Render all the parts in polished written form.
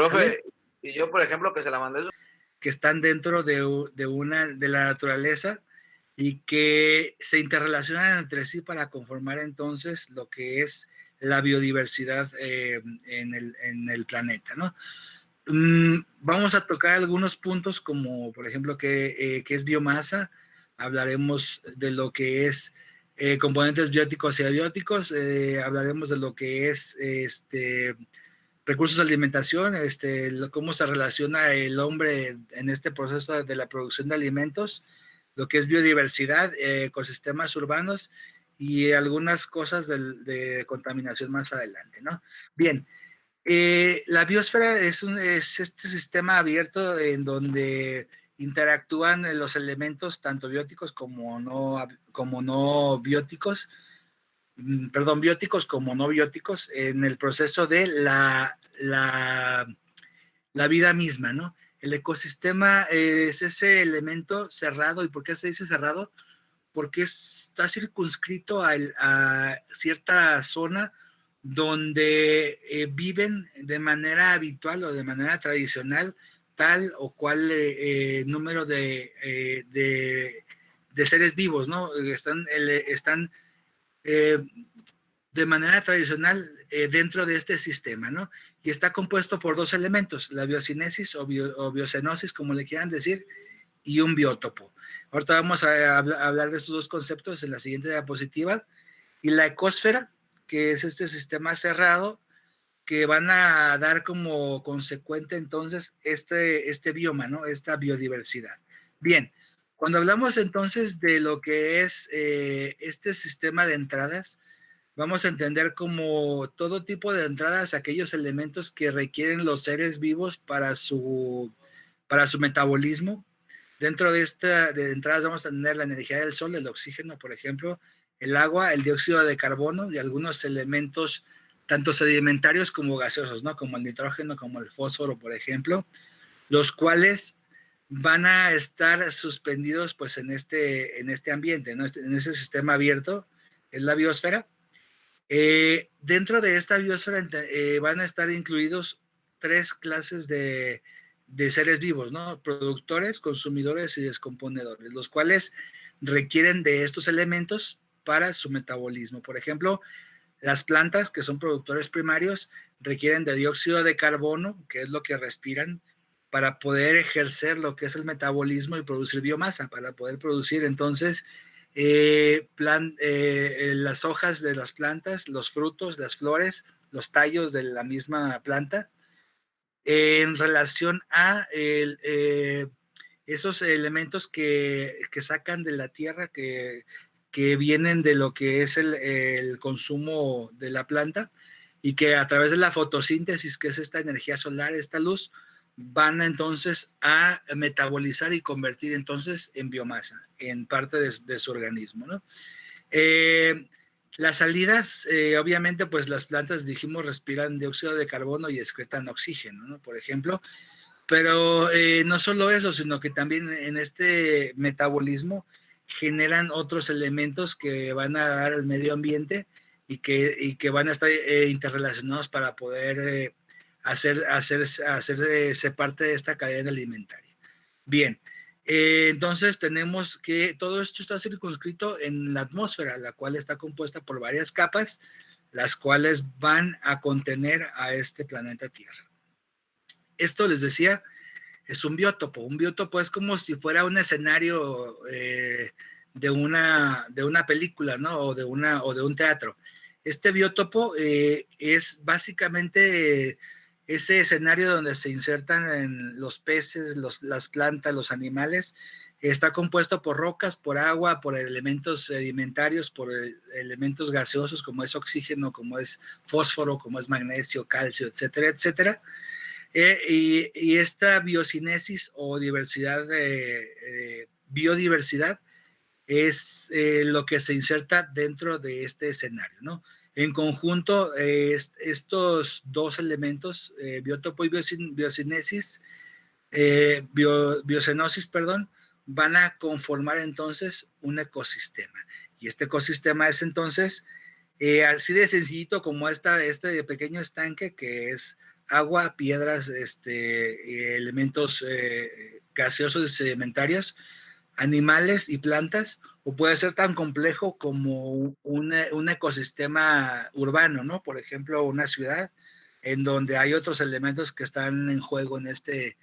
¿sale? Profe, y yo, por ejemplo, que se la mandé. Que están dentro de la naturaleza y que se interrelacionan entre sí para conformar entonces lo que es la biodiversidad en el planeta, ¿no? Vamos a tocar algunos puntos como, por ejemplo, qué es biomasa. Hablaremos de lo que es componentes bióticos y abióticos. Hablaremos de lo que es recursos de alimentación, cómo se relaciona el hombre en este proceso de la producción de alimentos, lo que es biodiversidad, ecosistemas urbanos y algunas cosas de contaminación más adelante, ¿no? Bien, la biosfera es este sistema abierto en donde interactúan los elementos tanto bióticos como no bióticos, perdón, bióticos como no bióticos en el proceso de la vida misma, ¿no? El ecosistema es ese elemento cerrado. ¿Y por qué se dice cerrado? Porque está circunscrito a cierta zona donde viven de manera habitual o de manera tradicional tal o cual número de seres vivos, ¿no? Están de manera tradicional dentro de este sistema, ¿no? Y está compuesto por dos elementos, la biocinesis o biocenosis, como le quieran decir, y un biótopo. Ahorita vamos a hablar de estos dos conceptos en la siguiente diapositiva. Y la ecosfera, que es este sistema cerrado, que van a dar como consecuente entonces este bioma, ¿no? Esta biodiversidad. Bien, cuando hablamos entonces de lo que es este sistema de entradas, vamos a entender como todo tipo de entradas, aquellos elementos que requieren los seres vivos para su metabolismo. Dentro de entradas vamos a tener la energía del sol, el oxígeno, por ejemplo, el agua, el dióxido de carbono y algunos elementos tanto sedimentarios como gaseosos, ¿no? Como el nitrógeno, como el fósforo, por ejemplo, los cuales van a estar suspendidos pues en este ambiente, ¿no? En ese sistema abierto, en la biosfera. Dentro de esta biosfera van a estar incluidos tres clases de seres vivos, ¿no? Productores, consumidores y descomponedores, los cuales requieren de estos elementos para su metabolismo. Por ejemplo, las plantas, que son productores primarios, requieren de dióxido de carbono, que es lo que respiran, para poder ejercer lo que es el metabolismo y producir biomasa, para poder producir entonces las hojas de las plantas, los frutos, las flores, los tallos de la misma planta, en relación a esos elementos que sacan de la tierra, que vienen de lo que es el consumo de la planta y que a través de la fotosíntesis, que es esta energía solar, esta luz, van entonces a metabolizar y convertir entonces en biomasa, en parte de su organismo, ¿no? Las salidas, obviamente, pues las plantas, dijimos, respiran dióxido de carbono y excretan oxígeno, ¿no? Por ejemplo, pero no solo eso, sino que también en este metabolismo generan otros elementos que van a dar al medio ambiente y que van a estar interrelacionados para poder hacerse parte de esta cadena alimentaria. Bien, entonces tenemos que todo esto está circunscrito en la atmósfera, la cual está compuesta por varias capas, las cuales van a contener a este planeta Tierra. Esto les decía, es un biótopo. Un biótopo es como si fuera un escenario de una película, ¿no? O de un teatro. Este biótopo es básicamente ese escenario donde se insertan los peces, las plantas, los animales. Está compuesto por rocas, por agua, por elementos sedimentarios, por elementos gaseosos como es oxígeno, como es fósforo, como es magnesio, calcio, etcétera, etcétera. Y esta biocinesis o biodiversidad es lo que se inserta dentro de este escenario, ¿no? En conjunto, estos dos elementos, biotopo y biocinesis, biocenosis, perdón, van a conformar entonces un ecosistema. Y este ecosistema es entonces así de sencillito como este pequeño estanque que es agua, piedras, elementos gaseosos y sedimentarios, animales y plantas, o puede ser tan complejo como un ecosistema urbano, ¿no? Por ejemplo, una ciudad en donde hay otros elementos que están en juego en este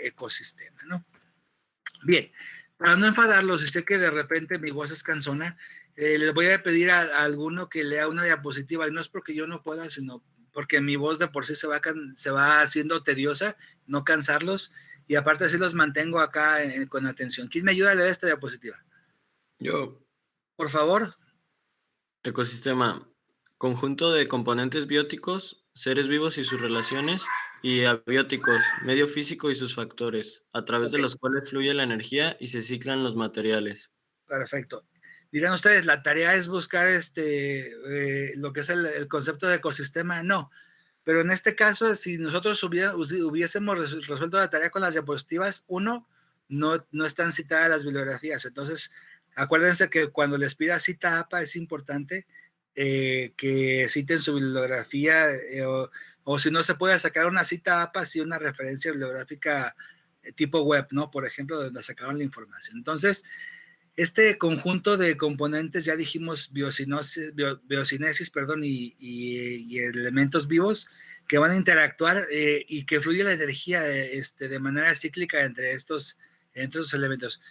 ecosistema, ¿no? Bien, para no enfadarlos, y sé que de repente mi voz es cansona, les voy a pedir a alguno que lea una diapositiva, y no es porque yo no pueda, sino porque mi voz de por sí se va haciendo tediosa, no cansarlos, y aparte así los mantengo acá con atención. ¿Quién me ayuda a leer esta diapositiva? Yo. Por favor. Ecosistema. Conjunto de componentes bióticos, seres vivos y sus relaciones, y abióticos, medio físico y sus factores, a través de los cuales fluye la energía y se ciclan los materiales. Perfecto. Dirán ustedes, ¿la tarea es buscar lo que es el concepto de ecosistema? No. Pero en este caso, si nosotros hubiésemos resuelto la tarea con las diapositivas, no están citadas las bibliografías. Entonces, acuérdense que cuando les pida cita APA es importante que citen su bibliografía o si no se puede sacar una cita APA, sí una referencia bibliográfica tipo web, ¿no? Por ejemplo, donde sacaron la información. Entonces, este conjunto de componentes, ya dijimos biocinesis, perdón, y elementos vivos que van a interactuar y que fluye la energía de manera cíclica entre estos elementos.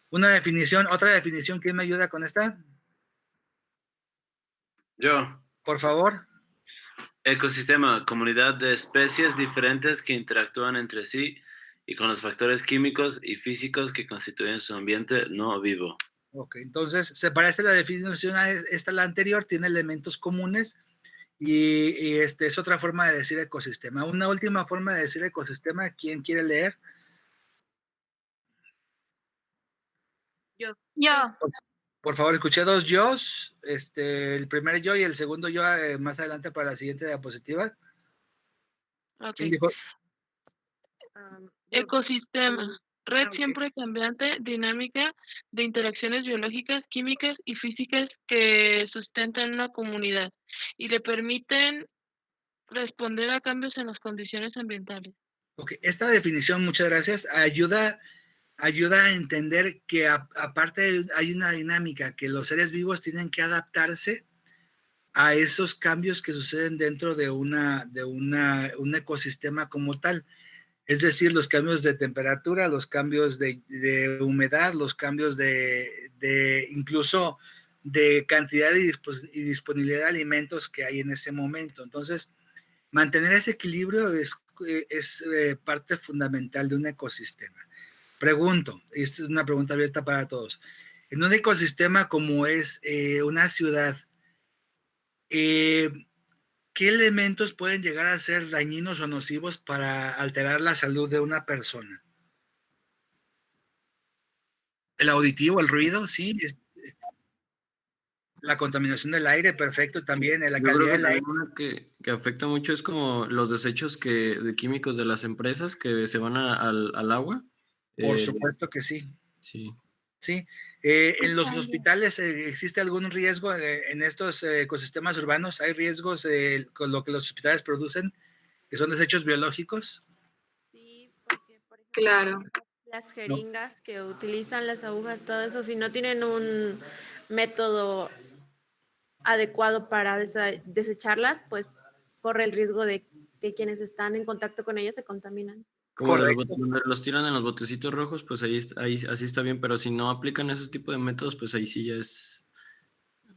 Otra definición, ¿quién me ayuda con esta? Yo. Por favor. Ecosistema, comunidad de especies diferentes que interactúan entre sí y con los factores químicos y físicos que constituyen su ambiente no vivo. Ok, entonces se parece la definición a la anterior, tiene elementos comunes y es otra forma de decir ecosistema. Una última forma de decir ecosistema, ¿quién quiere leer? Yo. Por favor, escuché dos yos, el primer yo y el segundo yo más adelante para la siguiente diapositiva. Okay. Ecosistema, red siempre cambiante, dinámica de interacciones biológicas, químicas y físicas que sustentan una comunidad y le permiten responder a cambios en las condiciones ambientales. Ok, esta definición, muchas gracias, ayuda a entender que aparte hay una dinámica, que los seres vivos tienen que adaptarse a esos cambios que suceden dentro de un ecosistema como tal. Es decir, los cambios de temperatura, los cambios de humedad, los cambios incluso de cantidad y disponibilidad de alimentos que hay en ese momento. Entonces, mantener ese equilibrio es parte fundamental de un ecosistema. Pregunto, y esta es una pregunta abierta para todos. En un ecosistema como es una ciudad, ¿qué elementos pueden llegar a ser dañinos o nocivos para alterar la salud de una persona? El auditivo, el ruido, sí. La contaminación del aire, perfecto, también la calidad del aire. Una que afecta mucho es como los desechos de químicos de las empresas que se van al agua. Por supuesto que sí. Sí. Sí. ¿En los hospitales existe algún riesgo en estos ecosistemas urbanos? ¿Hay riesgos con lo que los hospitales producen, que son desechos biológicos? Sí, porque, por ejemplo, Claro. las jeringas que utilizan, las agujas, todo eso, si no tienen un método adecuado para desecharlas, pues corre el riesgo de que quienes están en contacto con ellas se contaminan. Como donde los tiran en los botecitos rojos, pues ahí así está bien, pero si no aplican ese tipo de métodos, pues ahí sí ya es...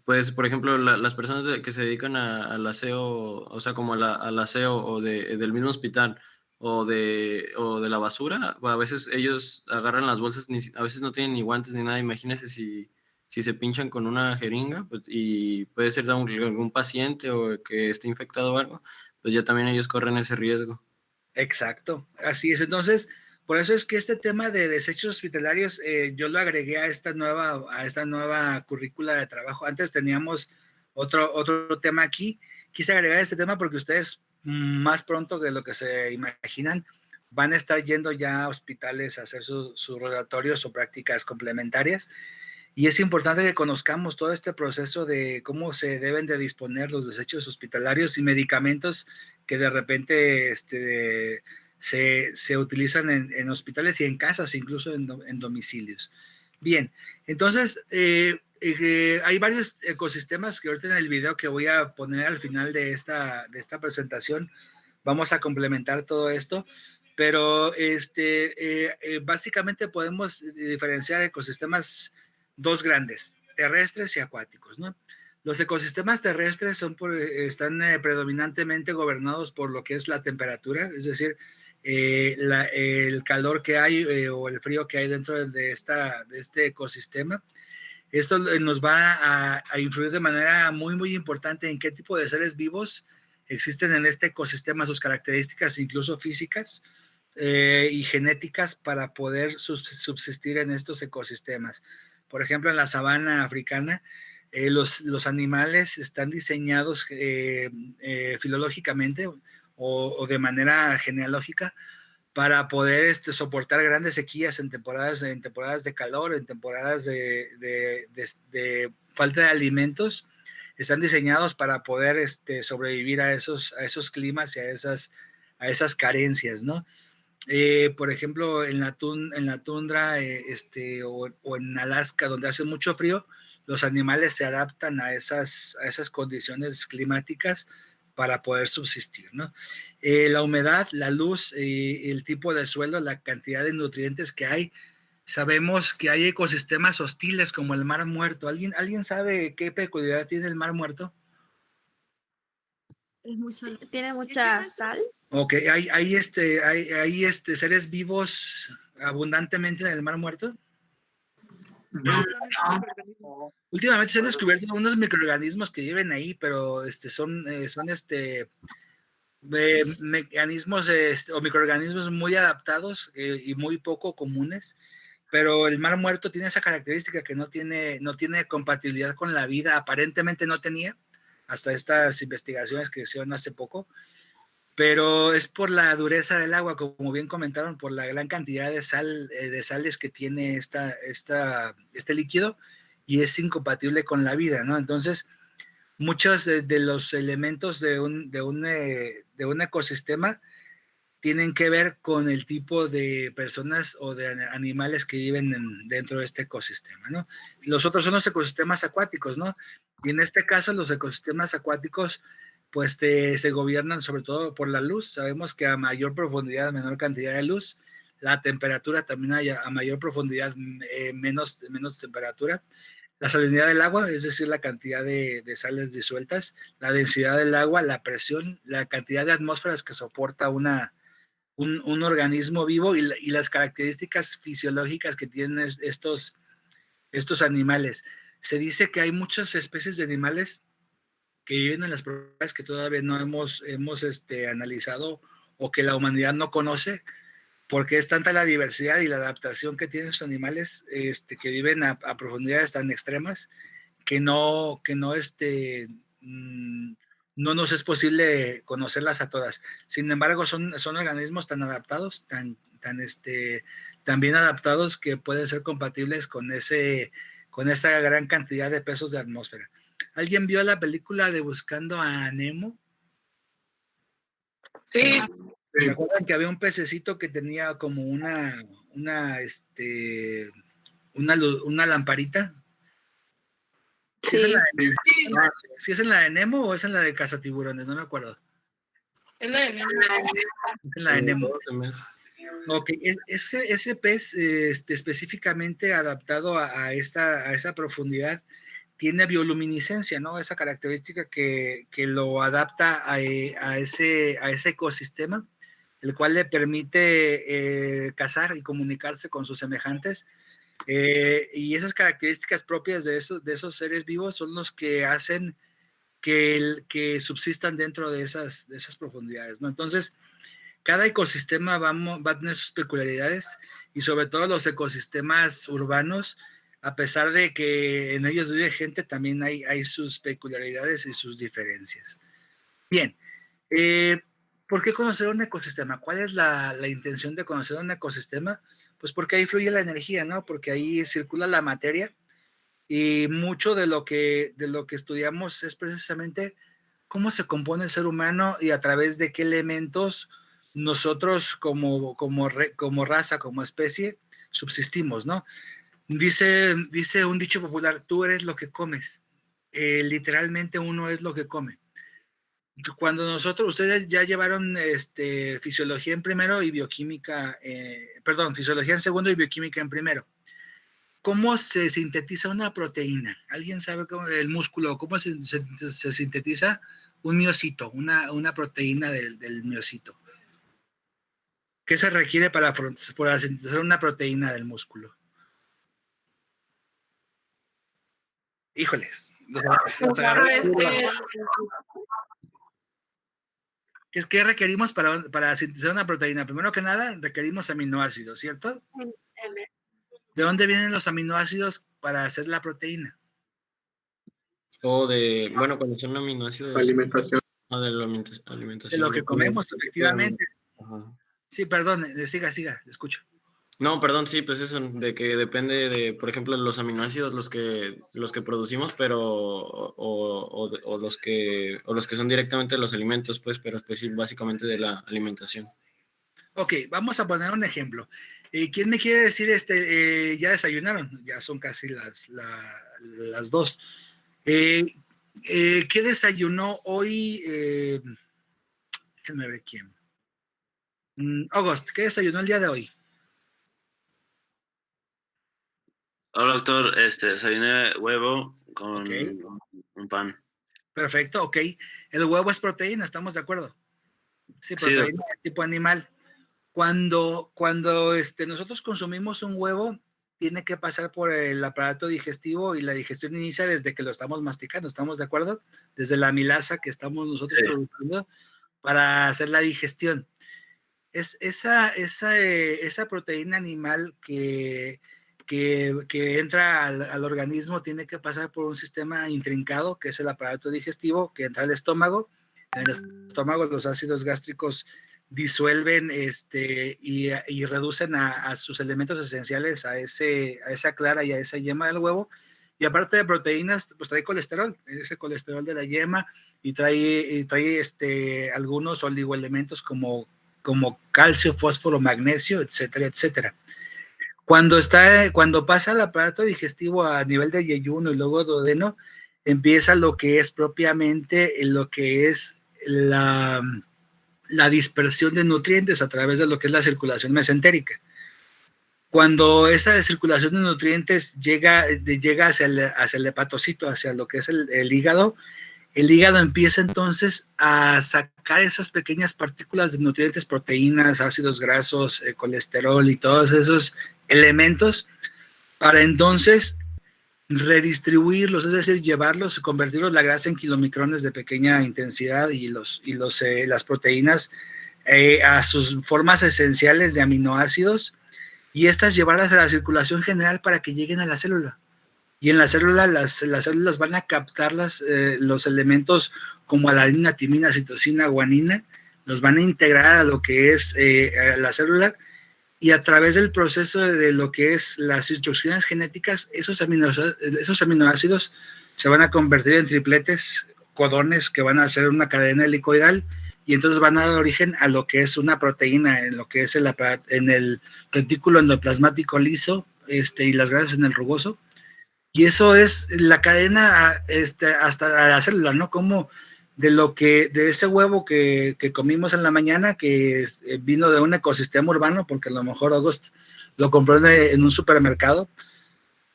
Pues, por ejemplo, las personas que se dedican al aseo, o sea, como al aseo o del mismo hospital o de la basura, a veces ellos agarran las bolsas, a veces no tienen ni guantes ni nada. Imagínense si se pinchan con una jeringa, pues, y puede ser de algún paciente o que esté infectado o algo, pues ya también ellos corren ese riesgo. Exacto, así es. Entonces, por eso es que este tema de desechos hospitalarios yo lo agregué a esta nueva currícula de trabajo. Antes teníamos otro tema aquí. Quise agregar este tema porque ustedes más pronto de lo que se imaginan van a estar yendo ya a hospitales a hacer sus rotatorios o prácticas complementarias. Y es importante que conozcamos todo este proceso de cómo se deben de disponer los desechos hospitalarios y medicamentos que de repente se utilizan en hospitales y en casas, incluso en domicilios. Bien, entonces hay varios ecosistemas que ahorita en el video que voy a poner al final de esta presentación vamos a complementar todo esto, pero básicamente podemos diferenciar ecosistemas dos grandes, terrestres y acuáticos, ¿no? Los ecosistemas terrestres están predominantemente gobernados por lo que es la temperatura, es decir, el calor que hay o el frío que hay dentro de este ecosistema. Esto nos va a influir de manera muy, muy importante en qué tipo de seres vivos existen en este ecosistema, sus características incluso físicas y genéticas para poder subsistir en estos ecosistemas. Por ejemplo, en la sabana africana, los animales están diseñados filológicamente o de manera genealógica para poder soportar grandes sequías en temporadas de calor, en temporadas de falta de alimentos. Están diseñados para poder sobrevivir a esos climas y a esas carencias, ¿no? Por ejemplo, en la tundra o en Alaska, donde hace mucho frío, los animales se adaptan a esas condiciones climáticas para poder subsistir, ¿no? La humedad, la luz, el tipo de suelo, la cantidad de nutrientes que hay. Sabemos que hay ecosistemas hostiles como el Mar Muerto. ¿Alguien sabe qué peculiaridad tiene el Mar Muerto? Es muy salado. Tiene mucha sal. Ok, hay seres vivos abundantemente en el Mar Muerto. Últimamente se han descubierto unos microorganismos que viven ahí, pero son mecanismos o microorganismos muy adaptados y muy poco comunes, pero el Mar Muerto tiene esa característica que no tiene compatibilidad con la vida, aparentemente no tenía, hasta estas investigaciones que hicieron hace poco, pero es por la dureza del agua, como bien comentaron, por la gran cantidad de sales que tiene este líquido, y es incompatible con la vida, ¿no? Entonces, muchos de los elementos de un ecosistema tienen que ver con el tipo de personas o de animales que viven dentro de este ecosistema, ¿no? Los otros son los ecosistemas acuáticos, ¿no? Y en este caso, los ecosistemas acuáticos pues se gobiernan sobre todo por la luz. Sabemos que a mayor profundidad, menor cantidad de luz. La temperatura también hay a mayor profundidad, menos temperatura. La salinidad del agua, es decir, la cantidad de sales disueltas, la densidad del agua, la presión, la cantidad de atmósferas que soporta un organismo vivo y las características fisiológicas que tienen estos animales. Se dice que hay muchas especies de animales que viven en las propiedades que todavía no hemos analizado o que la humanidad no conoce, porque es tanta la diversidad y la adaptación que tienen estos animales que viven a profundidades tan extremas que no nos es posible conocerlas a todas. Sin embargo, son organismos tan adaptados, tan bien adaptados, que pueden ser compatibles con esta gran cantidad de pesos de atmósfera. ¿Alguien vio la película de Buscando a Nemo? Sí, ¿Se acuerdan que había un pececito que tenía como una lamparita? Sí. ¿Sí es en la de Nemo o es en la de Cazatiburones? No me acuerdo. es la de Nemo. Es en la de Nemo. Ok, ese pez específicamente adaptado a esa profundidad tiene bioluminiscencia, ¿no? Esa característica que lo adapta a ese ecosistema, el cual le permite cazar y comunicarse con sus semejantes. Y esas características propias de esos seres vivos son los que hacen que subsistan dentro de esas profundidades, ¿no? Entonces, cada ecosistema va a tener sus peculiaridades, y sobre todo los ecosistemas urbanos, a pesar de que en ellos vive gente, también hay sus peculiaridades y sus diferencias. Bien, ¿por qué conocer un ecosistema? ¿Cuál es la intención de conocer un ecosistema? Pues porque ahí fluye la energía, ¿no? Porque ahí circula la materia, Y mucho de lo que estudiamos es precisamente cómo se compone el ser humano y a través de qué elementos nosotros como raza, como especie, subsistimos, ¿no? Dice un dicho popular, tú eres lo que comes. Literalmente uno es lo que come. Cuando ustedes ya llevaron fisiología en primero y bioquímica, fisiología en segundo y bioquímica en primero. ¿Cómo se sintetiza una proteína? ¿Alguien sabe cómo el músculo, cómo se sintetiza un miocito, una proteína del miocito? ¿Qué se requiere para sintetizar una proteína del músculo? Híjoles. ¿Qué requerimos para sintetizar una proteína? Primero que nada, requerimos aminoácidos, ¿cierto? ¿De dónde vienen los aminoácidos para hacer la proteína? Cuando son aminoácidos. Alimentación. De la alimentación. De lo que comemos, efectivamente. Ajá. Sí, perdón, siga, escucho. No, perdón, sí, pues eso, de que depende de, por ejemplo, los aminoácidos los que producimos, pero o los que son directamente de los alimentos, pues, pero básicamente de la alimentación. Ok, vamos a poner un ejemplo. ¿Quién me quiere decir ya desayunaron? Ya son casi las 2. ¿Qué desayunó hoy? Déjenme ver quién. August, ¿qué desayunó el día de hoy? Hola, doctor. Desayuné huevo con un pan. Perfecto, ok. El huevo es proteína, ¿estamos de acuerdo? Sí, proteína de tipo animal. Cuando nosotros consumimos un huevo, tiene que pasar por el aparato digestivo y la digestión inicia desde que lo estamos masticando, ¿estamos de acuerdo? Desde la amilasa que estamos nosotros produciendo para hacer la digestión. Es esa proteína animal que entra al organismo tiene que pasar por un sistema intrincado que es el aparato digestivo que entra al estómago. En el estómago los ácidos gástricos disuelven y reducen a sus elementos esenciales a esa clara y a esa yema del huevo. Y aparte de proteínas, pues trae colesterol, ese colesterol de la yema, y trae algunos oligoelementos como calcio, fósforo, magnesio, etcétera, etcétera. Cuando pasa el aparato digestivo a nivel de yeyuno y luego duodeno, empieza lo que es propiamente la dispersión de nutrientes a través de lo que es la circulación mesentérica. Cuando esa circulación de nutrientes llega hacia el hepatocito, hacia lo que es el hígado, el hígado empieza entonces a sacar esas pequeñas partículas de nutrientes, proteínas, ácidos grasos, colesterol y todos esos elementos para entonces redistribuirlos, es decir, llevarlos, convertirlos la grasa en kilomicrones de pequeña intensidad y las proteínas a sus formas esenciales de aminoácidos y estas llevarlas a la circulación general para que lleguen a la célula. Y en la célula, las células van a captar los elementos como alanina, timina, citosina, guanina, los van a integrar a lo que es la célula y a través del proceso de lo que es las instrucciones genéticas, esos aminoácidos se van a convertir en tripletes, codones que van a hacer una cadena helicoidal y entonces van a dar origen a lo que es una proteína, en lo que es en el retículo endoplasmático liso y las grasas en el rugoso. Y eso es la cadena hasta la célula, ¿no? Como de ese huevo que comimos en la mañana, que vino de un ecosistema urbano, porque a lo mejor August lo compró en un supermercado,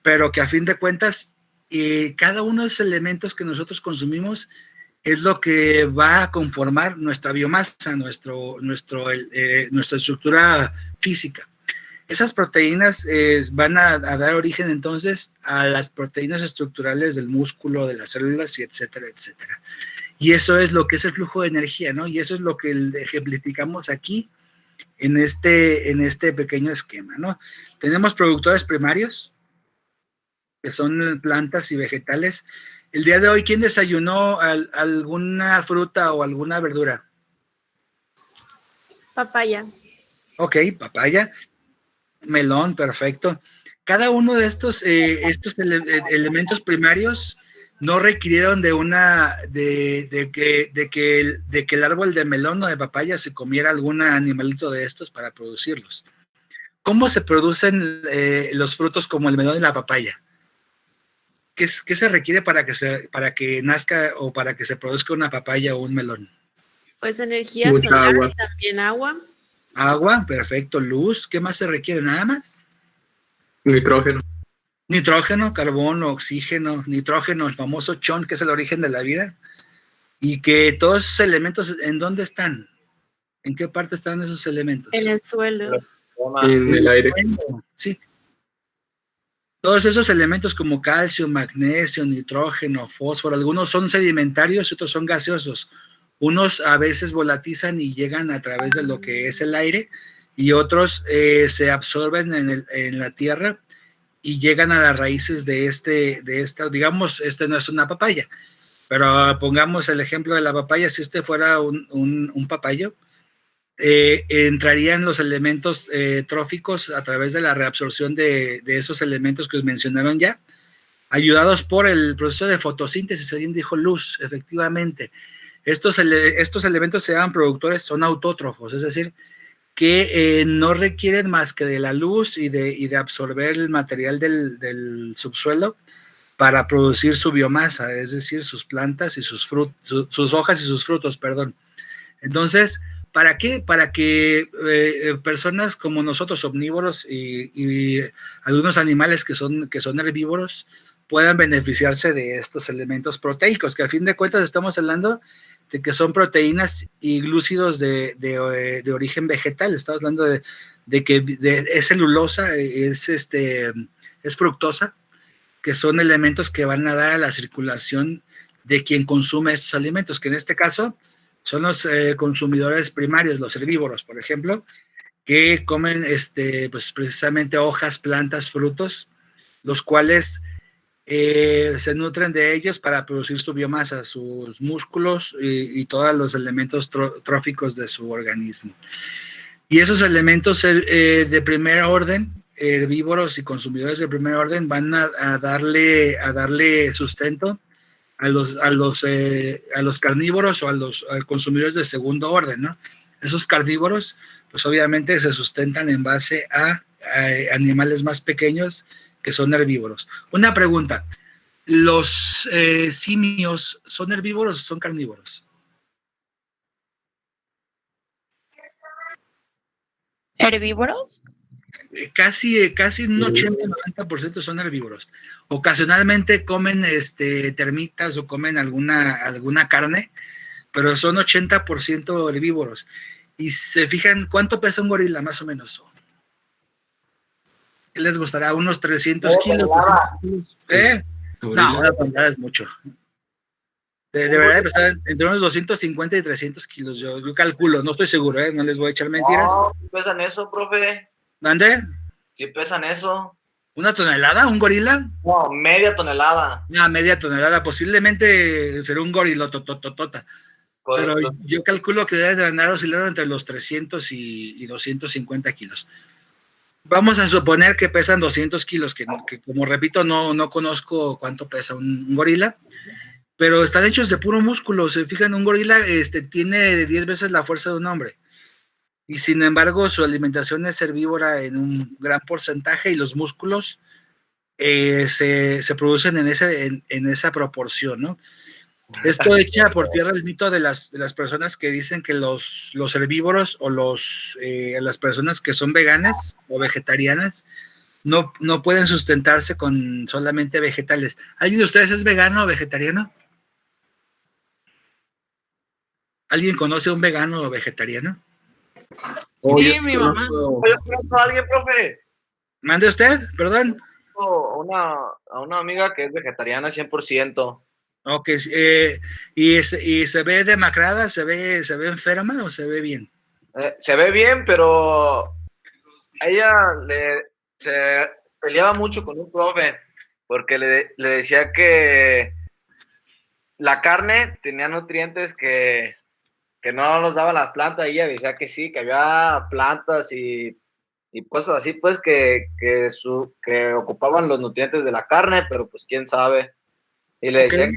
pero que a fin de cuentas, cada uno de esos elementos que nosotros consumimos es lo que va a conformar nuestra biomasa, nuestra estructura física. Esas proteínas van a dar origen entonces a las proteínas estructurales del músculo, de las células, y etcétera, etcétera. Y eso es lo que es el flujo de energía, ¿no? Y eso es lo que ejemplificamos aquí en este pequeño esquema, ¿no? Tenemos productores primarios, que son plantas y vegetales. El día de hoy, ¿quién desayunó alguna fruta o alguna verdura? Papaya. Ok, papaya. Melón, perfecto. cada uno de estos, elementos primarios no requirieron de que el árbol de melón o de papaya se comiera algún animalito de estos para producirlos. ¿Cómo se producen los frutos como el melón y la papaya? ¿Qué se requiere para que nazca o para que se produzca una papaya o un melón? Pues energía Mucha solar, agua. también agua. Agua, perfecto. Luz, ¿qué más se requiere? ¿Nada más? Nitrógeno. Nitrógeno, carbono, oxígeno, nitrógeno, el famoso chon, que es el origen de la vida. Y que todos esos elementos, ¿en dónde están? ¿En qué parte están esos elementos? En el suelo. En el aire. Sí. Todos esos elementos como calcio, magnesio, nitrógeno, fósforo, algunos son sedimentarios y otros son gaseosos. Unos a veces volatilizan y llegan a través de lo que es el aire y otros se absorben en la tierra y llegan a las raíces de esta, digamos, no es una papaya, pero pongamos el ejemplo de la papaya. Si fuera un papayo, entrarían los elementos tróficos a través de la reabsorción de esos elementos que os mencionaron ya, ayudados por el proceso de fotosíntesis. Alguien dijo luz, efectivamente. Estos elementos se llaman productores, son autótrofos, es decir, que no requieren más que de la luz y de absorber el material del subsuelo para producir su biomasa, es decir, sus plantas y sus hojas y sus frutos, perdón. Entonces, ¿para qué? Para que personas como nosotros, omnívoros y algunos animales que son herbívoros, puedan beneficiarse de estos elementos proteicos, que a fin de cuentas estamos hablando de que son proteínas y glúcidos de origen vegetal. Estamos hablando de que es celulosa, es fructosa, que son elementos que van a dar a la circulación de quien consume estos alimentos, que en este caso son los consumidores primarios, los herbívoros, por ejemplo, que comen pues precisamente hojas, plantas, frutos, los cuales se nutren de ellos para producir su biomasa, sus músculos y todos los elementos tróficos de su organismo. Y esos elementos de primer orden, herbívoros y consumidores de primer orden, van a darle sustento a los carnívoros o a los consumidores de segundo orden, ¿no? Esos carnívoros, pues obviamente se sustentan en base a animales más pequeños que son herbívoros. Una pregunta, ¿los simios son herbívoros o son carnívoros? ¿Herbívoros? Casi un 80-90% son herbívoros. Ocasionalmente comen termitas o comen alguna carne, pero son 80% herbívoros. Y se fijan, ¿cuánto pesa un gorila más o menos? ¿Qué les gustará? ¿Unos 300 kilos? ¿Eh? No, una tonelada es mucho. De verdad, pesar entre unos 250 y 300 kilos. Yo calculo, no estoy seguro, no les voy a echar mentiras. No, pesan eso, profe. ¿Dónde? Sí pesan eso. ¿Una tonelada? ¿Un gorila? No, media tonelada. Media tonelada. Posiblemente será un gorilo totototota. Pero yo calculo que deben andar oscilando entre los 300 y 250 kilos. Vamos a suponer que pesan 200 kilos, que como repito, no conozco cuánto pesa un gorila, pero están hechos de puro músculo. Se fijan, un gorila tiene 10 veces la fuerza de un hombre. Y sin embargo, su alimentación es herbívora en un gran porcentaje y los músculos se producen en esa proporción, ¿no? Esto echa por tierra el mito de las personas que dicen que los herbívoros o las personas que son veganas o vegetarianas no pueden sustentarse con solamente vegetales. ¿Alguien de ustedes es vegano o vegetariano? ¿Alguien conoce a un vegano o vegetariano? Sí, mi mamá. Yo conozco a alguien, profe. ¿Mande usted? Perdón. A una amiga que es vegetariana 100%. Ok, ¿y se ve demacrada? ¿Se ve enferma o se ve bien? Se ve bien, pero ella se peleaba mucho con un profe porque le decía que la carne tenía nutrientes que no los daban las plantas. Y ella decía que sí, que había plantas y y cosas así, pues, que ocupaban los nutrientes de la carne, pero pues quién sabe. Y le decían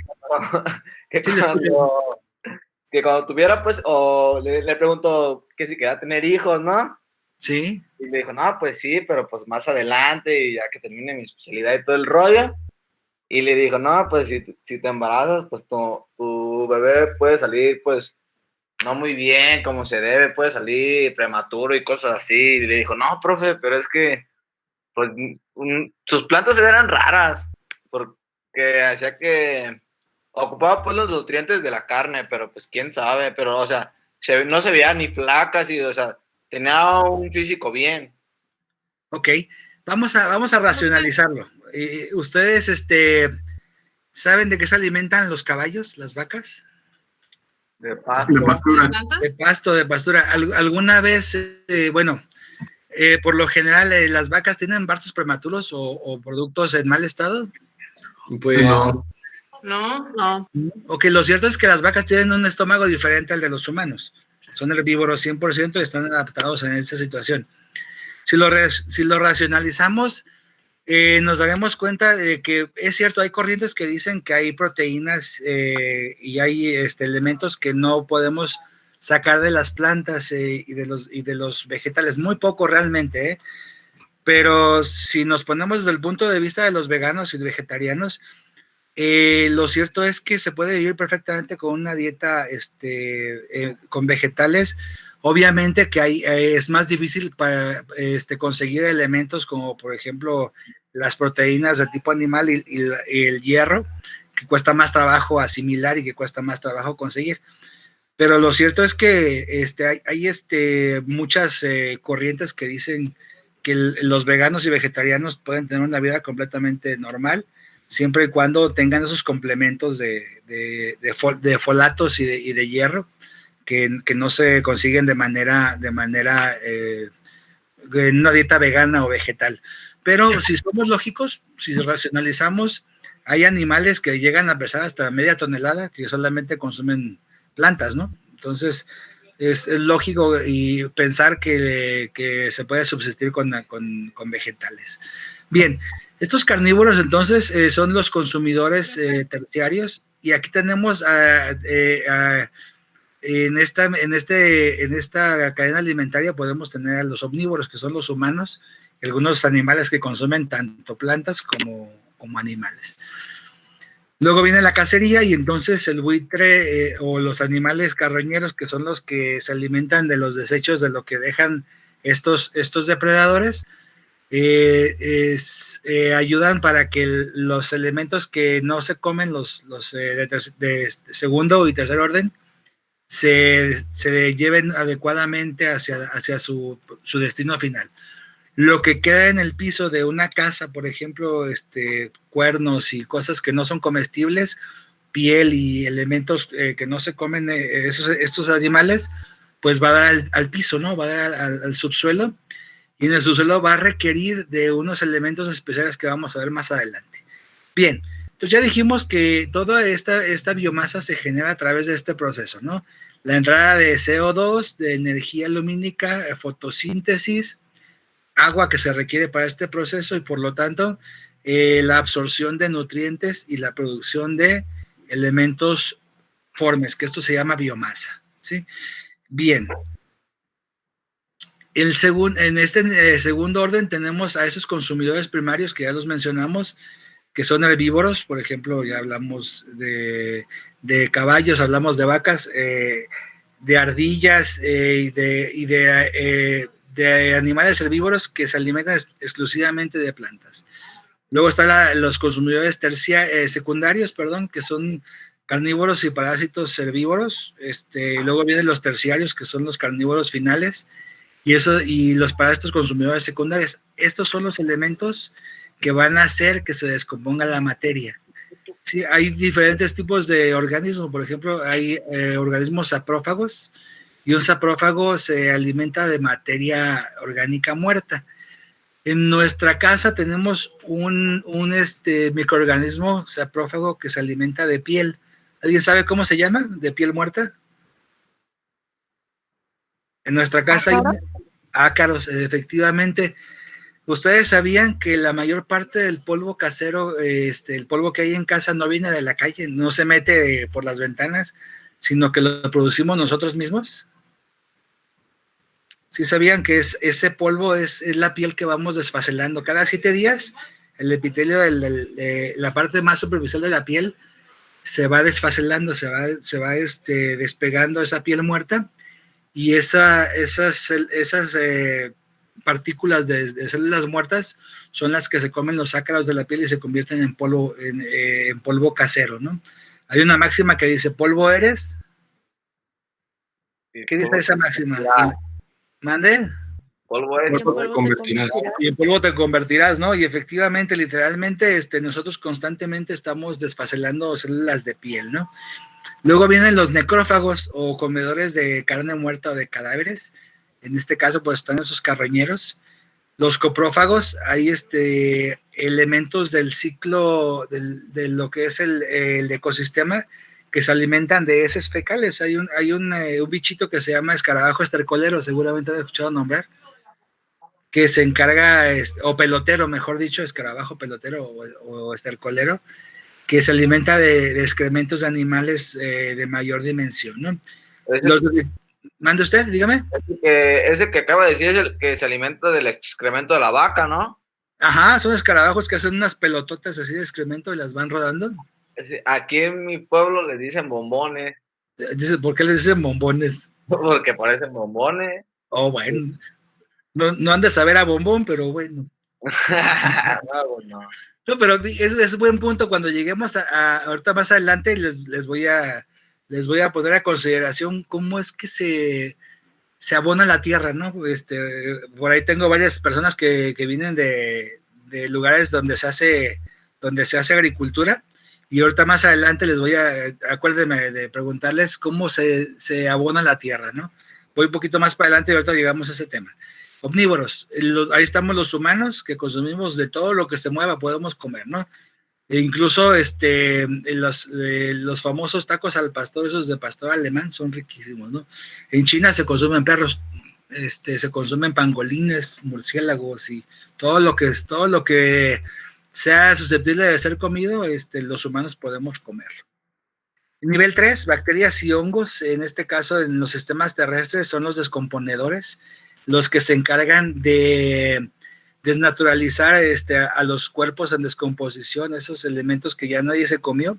que Sí, les que cuando tuviera, pues, o le preguntó que si quería tener hijos, ¿no? sí, Y le dijo, no, pues sí, pero pues más adelante, y ya que termine mi especialidad y todo el rollo. Y le dijo, no, pues si te embarazas, pues tu bebé puede salir, pues, no muy bien, como se debe, puede salir prematuro y cosas así. Y le dijo, no, profe, pero es que, pues, sus plantas eran raras, porque hacía que ocupaba, pues, los nutrientes de la carne, pero, pues, quién sabe, pero, o sea, no se veía ni flacas y, o sea, tenía un físico bien. ok. Vamos a racionalizarlo. ¿Ustedes saben de qué se alimentan los caballos, las vacas? De pasto. De pastura. De pasto, de pastura. ¿Alguna vez, bueno, por lo general las vacas tienen partos prematuros o productos en mal estado? Pues No. No. Ok, lo cierto es que las vacas tienen un estómago diferente al de los humanos. Son herbívoros 100% y están adaptados en esa situación. Si lo racionalizamos, nos daremos cuenta de que es cierto, hay corrientes que dicen que hay proteínas y hay elementos que no podemos sacar de las plantas y de los vegetales, muy poco realmente, pero si nos ponemos desde el punto de vista de los veganos y vegetarianos, lo cierto es que se puede vivir perfectamente con una dieta con vegetales. Obviamente que es más difícil para conseguir elementos como, por ejemplo, las proteínas de tipo animal y el hierro, que cuesta más trabajo asimilar y que cuesta más trabajo conseguir. Pero lo cierto es que hay muchas corrientes que dicen que los veganos y vegetarianos pueden tener una vida completamente normal, siempre y cuando tengan esos complementos de folatos y de hierro que no se consiguen de manera en una dieta vegana o vegetal. Pero si somos lógicos, si racionalizamos, hay animales que llegan a pesar hasta media tonelada que solamente consumen plantas, ¿no? Entonces, es lógico y pensar que se puede subsistir con vegetales. Bien, estos carnívoros entonces son los consumidores terciarios y aquí tenemos en esta cadena alimentaria podemos tener a los omnívoros, que son los humanos, y algunos animales que consumen tanto plantas como animales. Luego viene la cacería y entonces el buitre o los animales carroñeros, que son los que se alimentan de los desechos de lo que dejan estos depredadores, ayudan para que los elementos que no se comen, los de segundo y tercer orden, se lleven adecuadamente hacia su destino final. Lo que queda en el piso de una casa, por ejemplo, cuernos y cosas que no son comestibles, piel y elementos que no se comen estos animales, pues va a dar al piso, ¿no? Va a dar al subsuelo, y en el subsuelo va a requerir de unos elementos especiales que vamos a ver más adelante. Bien, entonces ya dijimos que toda esta biomasa se genera a través de este proceso, ¿no? La entrada de CO2, de energía lumínica, fotosíntesis, agua que se requiere para este proceso y por lo tanto la absorción de nutrientes y la producción de elementos formes, que esto se llama biomasa, ¿sí? Bien. En este segundo orden tenemos a esos consumidores primarios que ya los mencionamos, que son herbívoros, por ejemplo, ya hablamos de caballos, hablamos de vacas, de ardillas y de animales herbívoros que se alimentan exclusivamente de plantas. Luego están los consumidores secundarios, que son carnívoros y parásitos herbívoros. Luego vienen los terciarios, que son los carnívoros finales, y los parásitos consumidores secundarios. Estos son los elementos que van a hacer que se descomponga la materia. Sí, hay diferentes tipos de organismos. Por ejemplo, hay organismos saprófagos, y un saprófago se alimenta de materia orgánica muerta. En nuestra casa tenemos un microorganismo saprófago que se alimenta de piel. ¿Alguien sabe cómo se llama? ¿De piel muerta? En nuestra casa hay Ácaros, efectivamente. ¿Ustedes sabían que la mayor parte del polvo casero, el polvo que hay en casa no viene de la calle, no se mete por las ventanas, sino que lo producimos nosotros mismos? ¿Sí sabían que ese polvo es la piel que vamos desfacelando? Cada 7 días, el epitelio de la parte más superficial de la piel se va desfacelando, se va despegando esa piel muerta, y esas partículas de células muertas son las que se comen los ácaros de la piel y se convierten en polvo casero, ¿no? Hay una máxima que dice, polvo eres. ¿Qué dice esa máxima? ¿Mande? Polvo es. En polvo te convertirás. Y en polvo te convertirás, ¿no? Y efectivamente, literalmente, nosotros constantemente estamos desfacelando células de piel, ¿no? Luego vienen los necrófagos o comedores de carne muerta o de cadáveres. En este caso, pues están esos carroñeros. Los coprófagos, hay elementos del ciclo de lo que es el ecosistema que se alimentan de heces fecales. Hay un bichito que se llama escarabajo estercolero, seguramente han escuchado nombrar, que se encarga, o pelotero, mejor dicho, escarabajo pelotero o estercolero, que se alimenta de excrementos de animales de mayor dimensión, ¿no? ¿Mande usted? Dígame. Ese que acaba de decir es el que se alimenta del excremento de la vaca, ¿no? Ajá, son escarabajos que hacen unas pelototas así de excremento y las van rodando. Aquí en mi pueblo le dicen bombones. Dice, ¿por qué les dicen bombones? Porque parecen bombones. Oh, bueno. No han de saber a bombón, pero bueno. No. No, pero es buen punto. Cuando lleguemos ahorita más adelante les voy a poner a consideración cómo es que se abona la tierra, ¿no? Por ahí tengo varias personas que vienen de lugares donde se hace agricultura, y ahorita más adelante acuérdenme de preguntarles cómo se abona la tierra, ¿no? Voy un poquito más para adelante y ahorita llegamos a ese tema. Omnívoros, ahí estamos los humanos que consumimos de todo lo que se mueva, podemos comer, ¿no? E incluso los famosos tacos al pastor, esos de pastor alemán, son riquísimos, ¿no? En China se consumen perros, se consumen pangolines, murciélagos y todo lo que sea susceptible de ser comido, los humanos podemos comerlo. Nivel 3, bacterias y hongos, en este caso en los sistemas terrestres son los descomponedores, los que se encargan de desnaturalizar a los cuerpos en descomposición, esos elementos que ya nadie se comió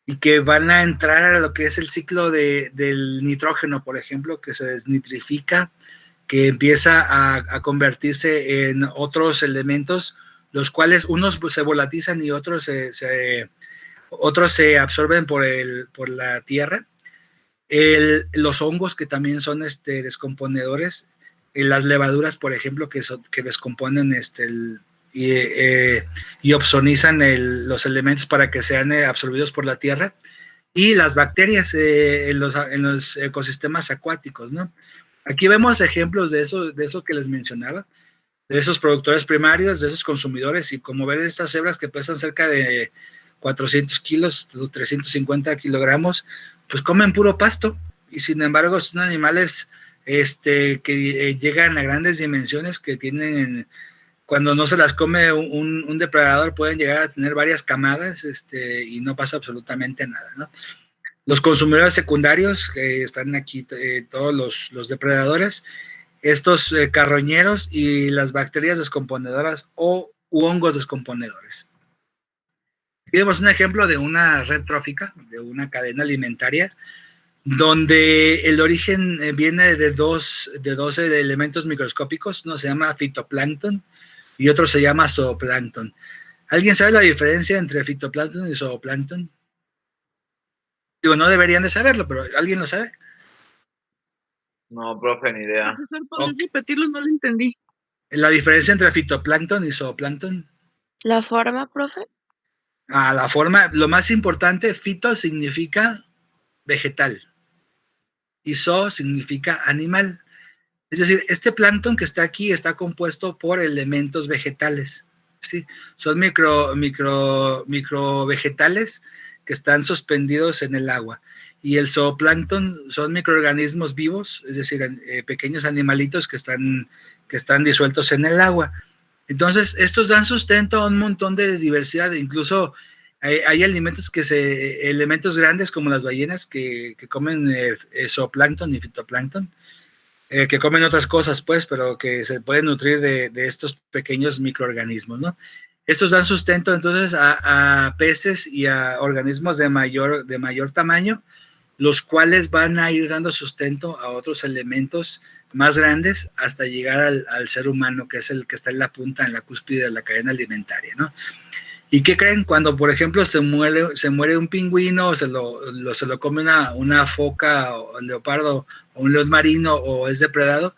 y que van a entrar a lo que es el ciclo del nitrógeno, por ejemplo, que se desnitrifica, que empieza a convertirse en otros elementos, los cuales unos se volatilizan y otros se absorben por la tierra. Los hongos, que también son descomponedores, las levaduras, por ejemplo, que descomponen y opsonizan los elementos para que sean absorbidos por la tierra, y las bacterias en los ecosistemas acuáticos, ¿no? Aquí vemos ejemplos de eso que les mencionaba, de esos productores primarios, de esos consumidores, y como ven estas cebras que pesan cerca de 400 kilos, 350 kilogramos, pues comen puro pasto, y sin embargo son animales que llegan a grandes dimensiones, que tienen, cuando no se las come un depredador, pueden llegar a tener varias camadas, y no pasa absolutamente nada, ¿no? Los consumidores secundarios, que están aquí, todos los depredadores, estos carroñeros y las bacterias descomponedoras u hongos descomponedores. Aquí vemos un ejemplo de una red trófica, de una cadena alimentaria, donde el origen viene de dos elementos microscópicos. Uno se llama fitoplancton y otro se llama zooplancton. ¿Alguien sabe la diferencia entre fitoplancton y zooplancton? Digo, no deberían de saberlo, pero ¿alguien lo sabe? No, profe, ni idea. Profesor, ¿podrías repetirlo? No lo entendí. La diferencia entre fitoplancton y zooplancton. ¿La forma, profe? La forma, lo más importante, fito significa vegetal y zoo significa animal. Es decir, este plancton que está aquí está compuesto por elementos vegetales, ¿sí? Son micro vegetales que están suspendidos en el agua. Y el zooplancton son microorganismos vivos, es decir, pequeños animalitos que están disueltos en el agua. Entonces, estos dan sustento a un montón de diversidad, incluso hay elementos grandes como las ballenas que comen zooplancton y fitoplancton, que comen otras cosas, pues, pero que se pueden nutrir de estos pequeños microorganismos, ¿no? Estos dan sustento entonces a peces y a organismos de mayor tamaño, los cuales van a ir dando sustento a otros elementos más grandes hasta llegar al ser humano, que es el que está en la punta, en la cúspide de la cadena alimentaria, ¿no? ¿Y qué creen? Cuando, por ejemplo, se muere un pingüino, o se lo come una foca o un leopardo o un león marino o es depredado,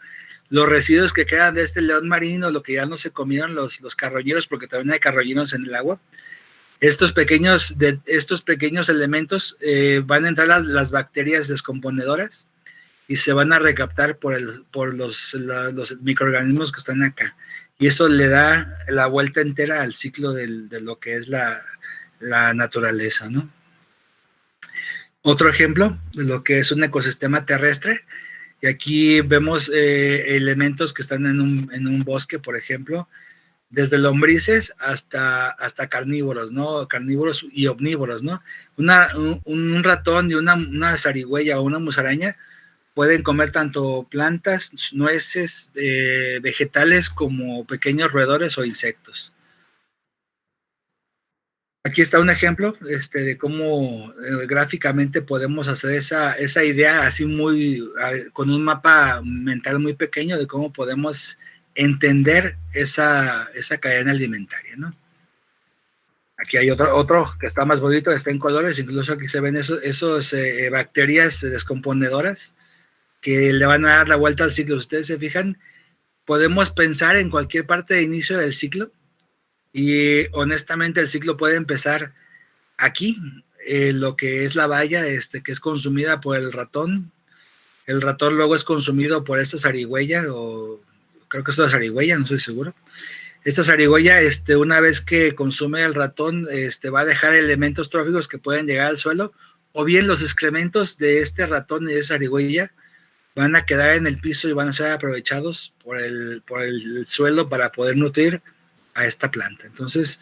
los residuos que quedan de este león marino, lo que ya no se comieron los carroñeros, porque también hay carroñeros en el agua, estos pequeños elementos van a entrar las bacterias descomponedoras y se van a recaptar por los microorganismos que están acá. Y eso le da la vuelta entera al ciclo de lo que es la naturaleza, ¿no? Otro ejemplo de lo que es un ecosistema terrestre, y aquí vemos elementos que están en un bosque, por ejemplo, desde lombrices hasta carnívoros, ¿no? Carnívoros y omnívoros, ¿no? Un ratón y una zarigüeya o una musaraña pueden comer tanto plantas, nueces, vegetales, como pequeños roedores o insectos. Aquí está un ejemplo de cómo gráficamente podemos hacer esa idea así con un mapa mental muy pequeño de cómo podemos entender esa cadena alimentaria, ¿no? Aquí hay otro que está más bonito, está en colores, incluso aquí se ven esos bacterias descomponedoras que le van a dar la vuelta al ciclo. Ustedes se fijan, podemos pensar en cualquier parte de inicio del ciclo y honestamente el ciclo puede empezar aquí, lo que es la baya, que es consumida por el ratón luego es consumido por esta zarigüeya, o creo que es la zarigüeya, no estoy seguro. Esta zarigüeya, una vez que consume el ratón, va a dejar elementos tróficos que pueden llegar al suelo, o bien los excrementos de este ratón y de esa zarigüeya van a quedar en el piso y van a ser aprovechados por el suelo para poder nutrir a esta planta. Entonces,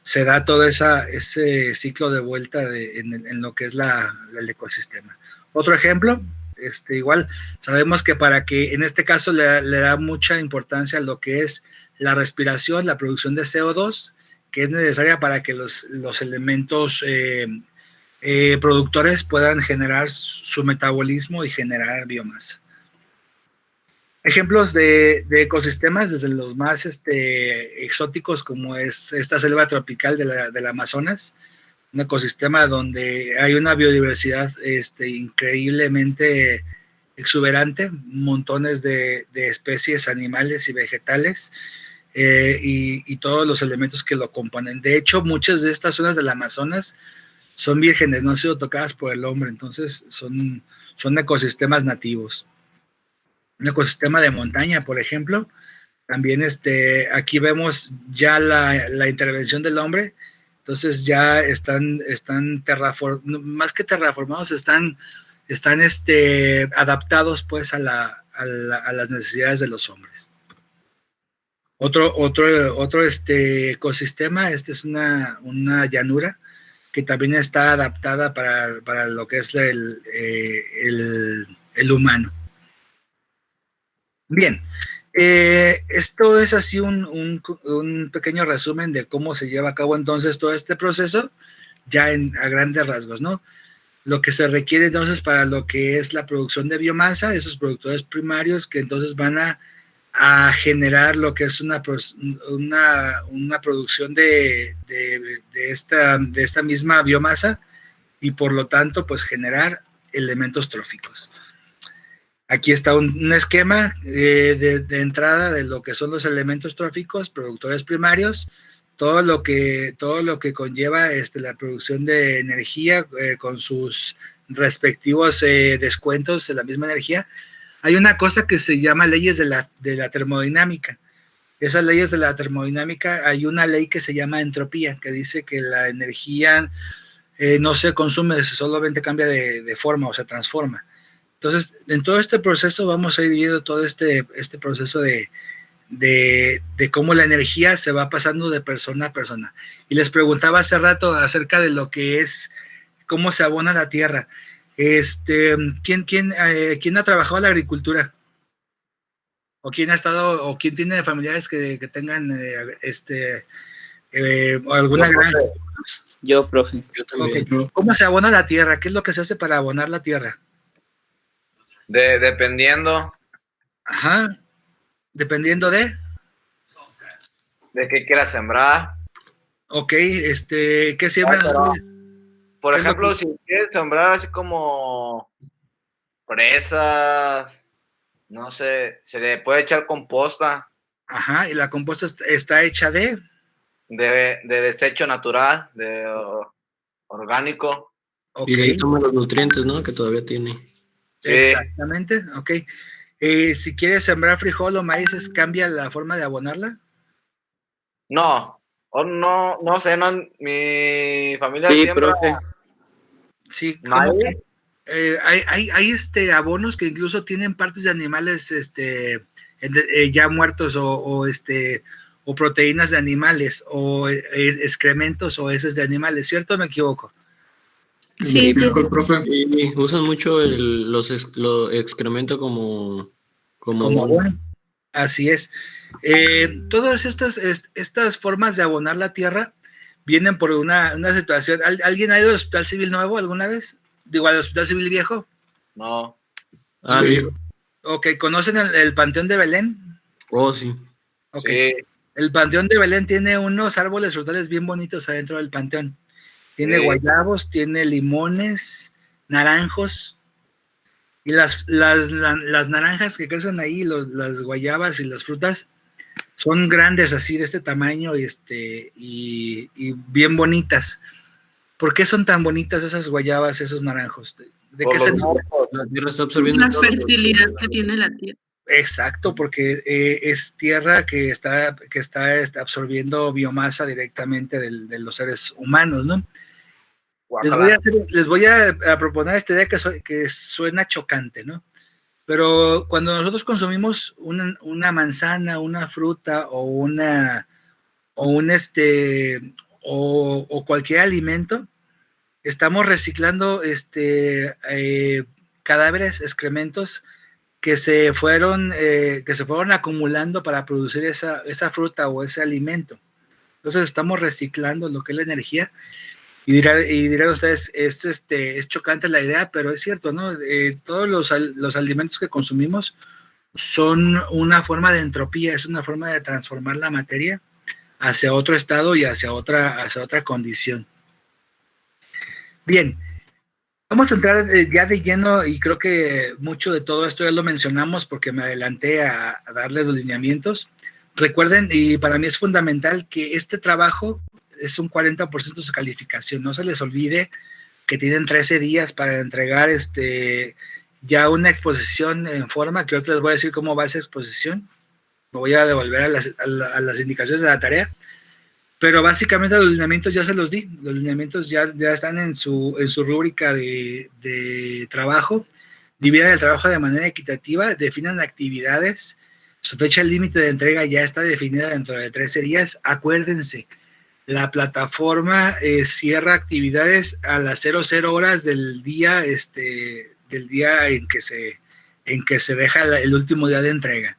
se da todo ese ciclo de vuelta en lo que es el ecosistema. Otro ejemplo, igual, sabemos que para que, en este caso, le da mucha importancia a lo que es la respiración, la producción de CO2, que es necesaria para que los elementos productores puedan generar su metabolismo y generar biomasa. Ejemplos de ecosistemas, desde los más exóticos, como es esta selva tropical del Amazonas, un ecosistema donde hay una biodiversidad increíblemente exuberante, montones de especies animales y vegetales, y todos los elementos que lo componen. De hecho, muchas de estas zonas del Amazonas son vírgenes, no han sido tocadas por el hombre, entonces son ecosistemas nativos. Un ecosistema de montaña, por ejemplo, también aquí vemos ya la intervención del hombre, entonces ya están más que terraformados, están adaptados pues a las necesidades de los hombres. Otro ecosistema, es una llanura que también está adaptada para lo que es el humano. Bien, esto es así un pequeño resumen de cómo se lleva a cabo entonces todo este proceso, ya a grandes rasgos, ¿no? Lo que se requiere entonces para lo que es la producción de biomasa, esos productores primarios que entonces van a generar lo que es una producción de esta misma biomasa y por lo tanto pues generar elementos tróficos. Aquí está un esquema de entrada de lo que son los elementos tróficos, productores primarios, todo lo que conlleva la producción de energía con sus respectivos descuentos de la misma energía. Hay una cosa que se llama leyes de la termodinámica. Esas leyes de la termodinámica, hay una ley que se llama entropía, que dice que la energía no se consume, solamente cambia de forma o se transforma. Entonces, en todo este proceso vamos a ir viendo todo este proceso de cómo la energía se va pasando de persona a persona. Y les preguntaba hace rato acerca de lo que es, cómo se abona la tierra. ¿Quién ha trabajado en la agricultura? ¿O quién ha estado, o quién tiene familiares que tengan alguna granja? Yo, profe. Yo también. Okay. ¿Cómo se abona la tierra? ¿Qué es lo que se hace para abonar la tierra? Dependiendo Ajá. Dependiendo de qué quieras sembrar. Ok, ¿qué siembran pero, ustedes? por ¿Qué es lo ejemplo, que- si quieres sembrar así como fresas, no sé, se le puede echar composta Ajá, y la composta está hecha de... de desecho natural, orgánico. Ok, Y de ahí toma los nutrientes, ¿no? Que todavía tiene. Sí. exactamente, ok. Si quieres sembrar frijol o maíz, ¿cambia la forma de abonarla? No, no sé, no, mi familia Sí, siembra profe. Sí, ¿cómo maíz. que? Hay abonos que incluso tienen partes de animales ya muertos o proteínas de animales o excrementos o heces de animales, ¿cierto o me equivoco? Sí, sí, sí. Profe. Y usan mucho los excremento como Como abono. abono. Así es. Todas estas formas de abonar la tierra vienen por una situación. ¿Alguien ha ido al Hospital Civil Nuevo alguna vez? Digo, al Hospital Civil Viejo. No, Ah, Sí. viejo. Ok, ¿conocen el Panteón de Belén? Oh, sí. Ok. sí, El Panteón de Belén tiene unos árboles frutales bien bonitos adentro del panteón. Tiene Sí. guayabos, tiene limones, naranjos. Y las naranjas que crecen ahí, las guayabas y las frutas, son grandes así de este tamaño y bien bonitas. ¿Por qué son tan bonitas esas guayabas, esos naranjos? ¿De por qué los se nutren? muertos. La tierra está absorbiendo La todo lo- fertilidad que tiene la tierra. Exacto, porque es tierra que está absorbiendo biomasa directamente de los seres humanos, ¿no? Guácala. Les voy a proponer esta idea que suena chocante, ¿no? Pero cuando nosotros consumimos una manzana, una fruta o o cualquier alimento, estamos reciclando cadáveres, excrementos que se fueron acumulando para producir esa fruta o ese alimento. Entonces estamos reciclando lo que es la energía. Y dirán ustedes, es chocante la idea, pero es cierto, ¿no? Todos los alimentos que consumimos son una forma de entropía, es una forma de transformar la materia hacia otro estado y hacia otra condición. Bien, vamos a entrar ya de lleno y creo que mucho de todo esto ya lo mencionamos porque me adelanté a darle los lineamientos. Recuerden, y para mí es fundamental que este trabajo es un 40% de su calificación. No se les olvide que tienen 13 días para entregar ya una exposición en forma, que ahorita les voy a decir cómo va esa exposición. Me voy a devolver a las indicaciones de la tarea. Pero básicamente los lineamientos ya se los di. Los lineamientos ya están en su rúbrica de trabajo. Dividan el trabajo de manera equitativa, definan actividades. Su fecha límite de entrega ya está definida dentro de 13 días. Acuérdense, la plataforma cierra actividades a las 00 horas del día en que se deja el último día de entrega.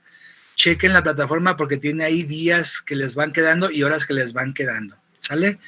Chequen la plataforma porque tiene ahí días que les van quedando y horas que les van quedando, ¿sale?